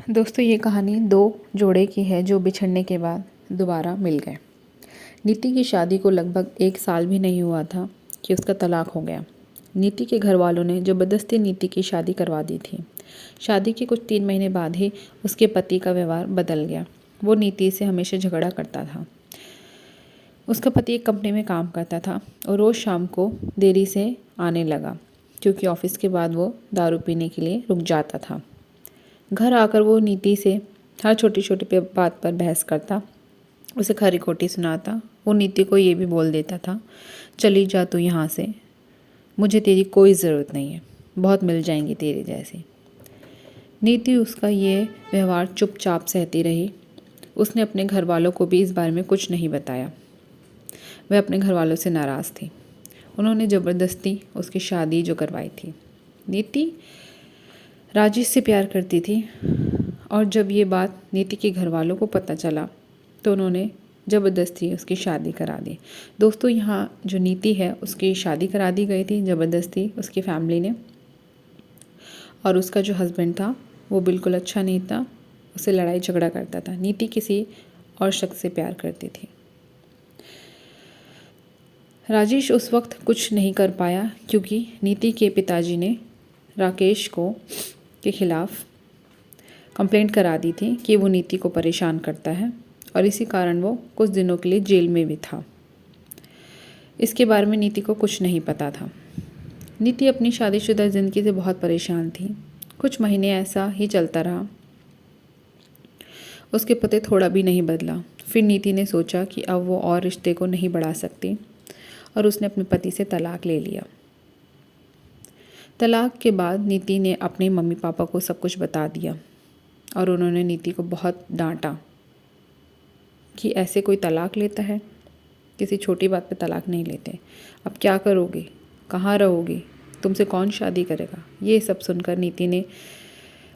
दोस्तों ये कहानी दो जोड़े की है जो बिछड़ने के बाद दोबारा मिल गए। नीति की शादी को लगभग 1 साल भी नहीं हुआ था कि उसका तलाक हो गया। नीति के घर वालों ने ज़बरदस्ती नीति की शादी करवा दी थी। शादी के कुछ 3 महीने बाद ही उसके पति का व्यवहार बदल गया। वो नीति से हमेशा झगड़ा करता था। उसका पति एक कंपनी में काम करता था और रोज़ शाम को देरी से आने लगा क्योंकि ऑफिस के बाद वो दारू पीने के लिए रुक जाता था। घर आकर वो नीति से हर छोटी छोटी बात पर बहस करता, उसे खरी खोटी सुनाता। वो नीति को ये भी बोल देता था, चली जा तू यहाँ से, मुझे तेरी कोई ज़रूरत नहीं है, बहुत मिल जाएंगी तेरे जैसी। नीति उसका ये व्यवहार चुपचाप सहती रही। उसने अपने घर वालों को भी इस बारे में कुछ नहीं बताया। वह अपने घर वालों से नाराज़ थी। उन्होंने ज़बरदस्ती उसकी शादी जो करवाई थी। नीति राजेश से प्यार करती थी और जब ये बात नीति के घर वालों को पता चला तो उन्होंने ज़बरदस्ती उसकी शादी करा दी। दोस्तों यहाँ जो नीति है उसकी शादी करा दी गई थी ज़बरदस्ती उसकी फैमिली ने। और उसका जो हस्बैंड था वो बिल्कुल अच्छा नहीं था, उससे लड़ाई झगड़ा करता था। नीति किसी और शख्स से प्यार करती थी। राजेश उस वक्त कुछ नहीं कर पाया क्योंकि नीति के पिताजी ने राकेश के खिलाफ़ कंप्लेंट करा दी थी कि वो नीति को परेशान करता है और इसी कारण वो कुछ दिनों के लिए जेल में भी था। इसके बारे में नीति को कुछ नहीं पता था। नीति अपनी शादीशुदा ज़िंदगी से बहुत परेशान थी। कुछ महीने ऐसा ही चलता रहा। उसके पति थोड़ा भी नहीं बदला। फिर नीति ने सोचा कि अब वो और रिश्ते को नहीं बढ़ा सकती और उसने अपने पति से तलाक ले लिया। तलाक के बाद नीति ने अपने मम्मी पापा को सब कुछ बता दिया और उन्होंने नीति को बहुत डांटा कि ऐसे कोई तलाक लेता है, किसी छोटी बात पे तलाक नहीं लेते। अब क्या करोगे, कहाँ रहोगे, तुमसे कौन शादी करेगा। ये सब सुनकर नीति ने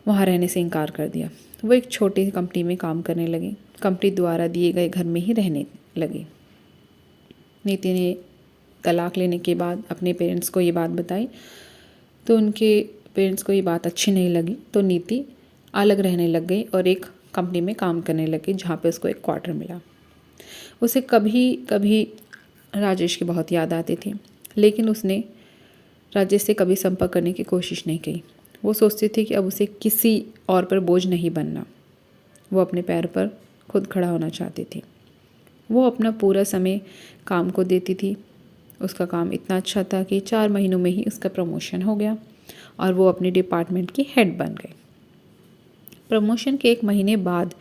वहाँ रहने से इनकार कर दिया। वो एक छोटी कंपनी में काम करने लगी। कंपनी द्वारा दिए गए घर में ही रहने लगी। नीति ने तलाक लेने के बाद अपने पेरेंट्स को ये बात बताई तो उनके पेरेंट्स को ये बात अच्छी नहीं लगी, तो नीति अलग रहने लग गई और एक कंपनी में काम करने लगी जहाँ पे उसको एक क्वार्टर मिला। उसे कभी कभी राजेश की बहुत याद आती थी, लेकिन उसने राजेश से कभी संपर्क करने की कोशिश नहीं की। वो सोचती थी कि अब उसे किसी और पर बोझ नहीं बनना। वो अपने पैर पर खुद खड़ा होना चाहती थी। वो अपना पूरा समय काम को देती थी। उसका काम इतना अच्छा था कि 4 महीनों में ही उसका प्रमोशन हो गया और वो अपने डिपार्टमेंट की हेड बन गई। प्रमोशन के 1 महीने बाद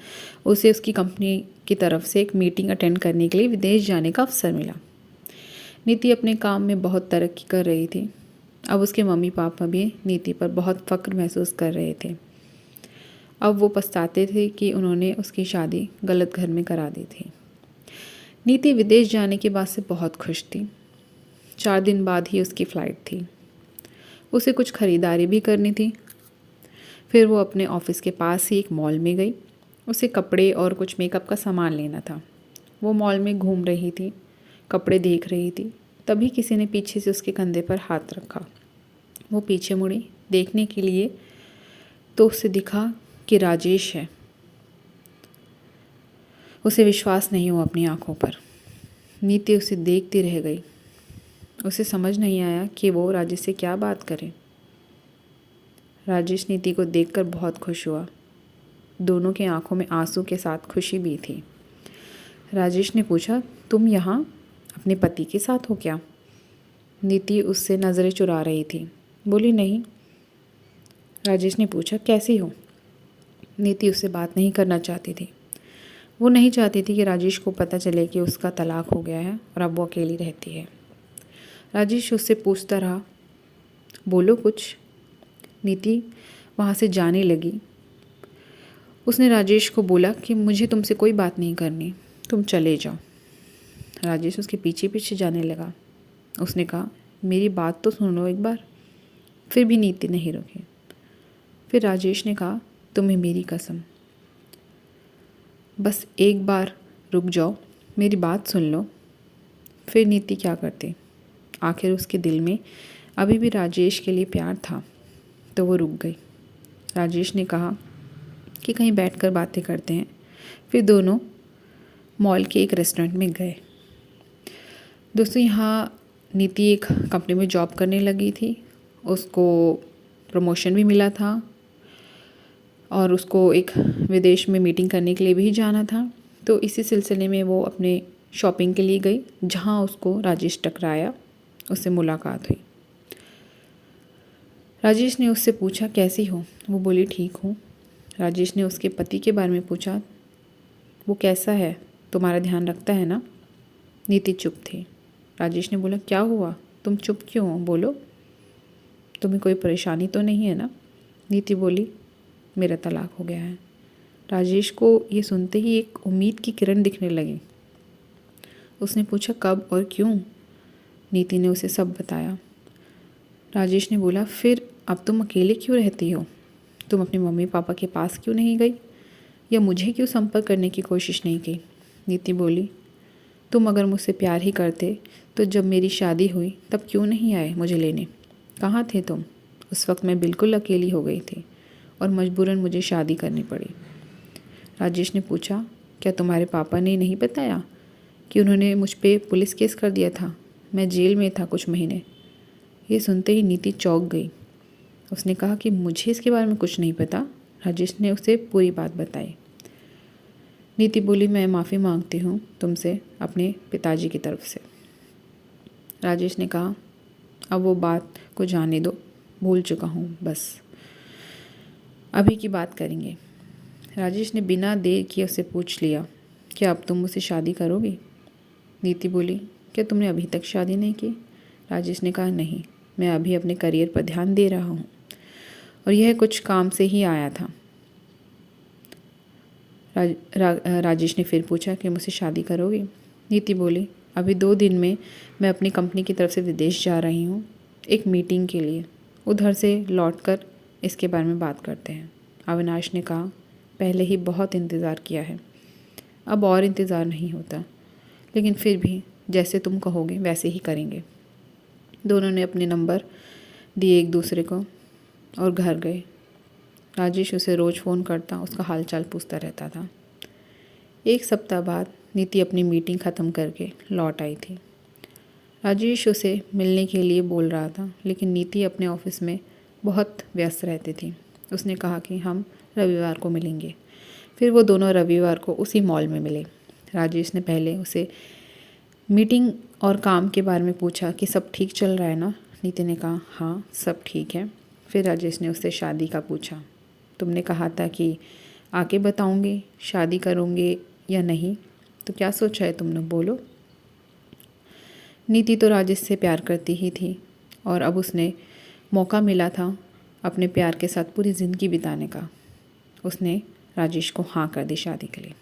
उसे उसकी कंपनी की तरफ से एक मीटिंग अटेंड करने के लिए विदेश जाने का अवसर मिला। नीति अपने काम में बहुत तरक्की कर रही थी। अब उसके मम्मी पापा भी नीति पर बहुत फ़ख्र महसूस कर रहे थे। अब वो पछताते थे कि उन्होंने उसकी शादी गलत घर में करा दी थी। नीति विदेश जाने के बाद से बहुत खुश थी। 4 दिन बाद ही उसकी फ़्लाइट थी। उसे कुछ ख़रीदारी भी करनी थी। फिर वो अपने ऑफिस के पास ही एक मॉल में गई। उसे कपड़े और कुछ मेकअप का सामान लेना था। वो मॉल में घूम रही थी, कपड़े देख रही थी। तभी किसी ने पीछे से उसके कंधे पर हाथ रखा। वो पीछे मुड़ी देखने के लिए तो उसे दिखा कि राजेश है। उसे विश्वास नहीं हुआ अपनी आंखों पर। नीति उसे देखती रह गई। उसे समझ नहीं आया कि वो राजेश से क्या बात करे। राजेश नीति को देखकर बहुत खुश हुआ। दोनों के आंखों में आंसू के साथ खुशी भी थी। राजेश ने पूछा, तुम यहाँ अपने पति के साथ हो क्या? नीति उससे नज़रें चुरा रही थी। बोली, नहीं। राजेश ने पूछा, कैसी हो? नीति उससे बात नहीं करना चाहती थी। वो नहीं चाहती थी कि राजेश को पता चले कि उसका तलाक हो गया है और अब वो अकेली रहती है। राजेश उससे पूछता रहा, बोलो कुछ। नीति वहाँ से जाने लगी। उसने राजेश को बोला कि मुझे तुमसे कोई बात नहीं करनी, तुम चले जाओ। राजेश उसके पीछे पीछे जाने लगा। उसने कहा, मेरी बात तो सुन लो एक बार। फिर भी नीति नहीं रुकी। फिर राजेश ने कहा, तुम्हें मेरी कसम, बस एक बार रुक जाओ, मेरी बात सुन लो। फिर नीति क्या करती? आखिर उसके दिल में अभी भी राजेश के लिए प्यार था, तो वो रुक गई। राजेश ने कहा कि कहीं बैठकर बातें करते हैं। फिर दोनों मॉल के एक रेस्टोरेंट में गए। दोस्तों, यहाँ नीति एक कंपनी में जॉब करने लगी थी। उसको प्रमोशन भी मिला था और उसको एक विदेश में मीटिंग करने के लिए भी जाना था। तो इसी सिलसिले में वो अपने शॉपिंग के लिए गई, जहाँ उसको राजेश टकराया, उससे मुलाकात हुई। राजेश ने उससे पूछा, कैसी हो? वो बोली, ठीक हूँ। राजेश ने उसके पति के बारे में पूछा, वो कैसा है, तुम्हारा ध्यान रखता है ना? नीति चुप थी। राजेश ने बोला, क्या हुआ, तुम चुप क्यों हो, बोलो, तुम्हें कोई परेशानी तो नहीं है ना? नीति बोली, मेरा तलाक हो गया है। राजेश को ये सुनते ही एक उम्मीद की किरण दिखने लगी। उसने पूछा, कब और क्यों? नीति ने उसे सब बताया। राजेश ने बोला, फिर अब तुम अकेले क्यों रहती हो? तुम अपने मम्मी पापा के पास क्यों नहीं गई, या मुझे क्यों संपर्क करने की कोशिश नहीं की? नीति बोली, तुम अगर मुझसे प्यार ही करते तो जब मेरी शादी हुई तब क्यों नहीं आए मुझे लेने? कहाँ थे तुम? उस वक्त मैं बिल्कुल अकेली हो गई थी और मजबूरन मुझे शादी करनी पड़ी। राजेश ने पूछा, क्या तुम्हारे पापा ने नहीं बताया कि उन्होंने मुझ पे पुलिस केस कर दिया था? मैं जेल में था कुछ महीने। ये सुनते ही नीति चौंक गई। उसने कहा कि मुझे इसके बारे में कुछ नहीं पता। राजेश ने उसे पूरी बात बताई। नीति बोली, मैं माफ़ी मांगती हूँ तुमसे अपने पिताजी की तरफ से। राजेश ने कहा, अब वो बात को जाने दो, भूल चुका हूँ, बस अभी की बात करेंगे। राजेश ने बिना देर किए उससे पूछ लिया, क्या अब तुम मुझसे शादी करोगी? नीति बोली, क्या तुमने अभी तक शादी नहीं की? राजेश ने कहा, नहीं, मैं अभी अपने करियर पर ध्यान दे रहा हूँ और यह कुछ काम से ही आया था। राजेश ने फिर पूछा कि मुझसे शादी करोगी? नीति बोली, अभी 2 दिन में मैं अपनी कंपनी की तरफ से विदेश जा रही हूँ एक मीटिंग के लिए। उधर से लौटकर इसके बारे में बात करते हैं। अविनाश ने कहा, पहले ही बहुत इंतज़ार किया है, अब और इंतज़ार नहीं होता, लेकिन फिर भी जैसे तुम कहोगे वैसे ही करेंगे। दोनों ने अपने नंबर दिए एक दूसरे को और घर गए। राजेश उसे रोज़ फ़ोन करता, उसका हालचाल पूछता रहता था। 1 सप्ताह बाद नीति अपनी मीटिंग ख़त्म करके लौट आई थी। राजेश उसे मिलने के लिए बोल रहा था, लेकिन नीति अपने ऑफिस में बहुत व्यस्त रहती थी। उसने कहा कि हम रविवार को मिलेंगे। फिर वो दोनों रविवार को उसी मॉल में मिले। राजेश ने पहले उसे मीटिंग और काम के बारे में पूछा कि सब ठीक चल रहा है ना? नीति ने कहा, हाँ, सब ठीक है। फिर राजेश ने उससे शादी का पूछा। तुमने कहा था कि आके बताऊंगी शादी करोगे या नहीं, तो क्या सोचा है तुमने, बोलो। नीति तो राजेश से प्यार करती ही थी और अब उसने मौका मिला था अपने प्यार के साथ पूरी ज़िंदगी बिताने का। उसने राजेश को हाँ कर दी शादी के लिए।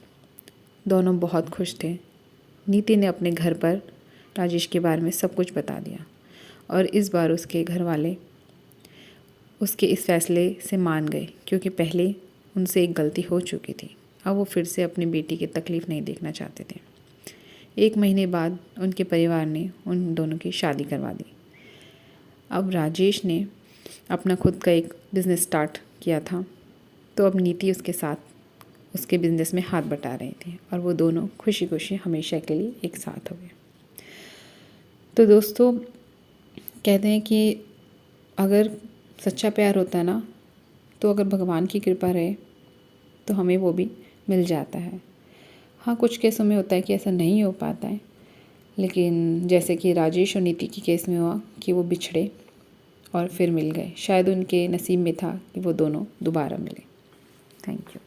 दोनों बहुत खुश थे। नीति ने अपने घर पर राजेश के बारे में सब कुछ बता दिया और इस बार उसके घर वाले उसके इस फैसले से मान गए, क्योंकि पहले उनसे एक गलती हो चुकी थी। अब वो फिर से अपनी बेटी की तकलीफ़ नहीं देखना चाहते थे। 1 महीने बाद उनके परिवार ने उन दोनों की शादी करवा दी। अब राजेश ने अपना खुद का एक बिज़नेस स्टार्ट किया था, तो अब नीति उसके साथ उसके बिज़नेस में हाथ बटा रही थी और वो दोनों खुशी खुशी हमेशा के लिए एक साथ हो गए। तो दोस्तों, कहते हैं कि अगर सच्चा प्यार होता है ना, तो अगर भगवान की कृपा रहे तो हमें वो भी मिल जाता है। हाँ, कुछ केसों में होता है कि ऐसा नहीं हो पाता है, लेकिन जैसे कि राजेश और नीति के केस में हुआ कि वो बिछड़े और फिर मिल गए। शायद उनके नसीब में था कि वो दोनों दोबारा मिले। Thank you.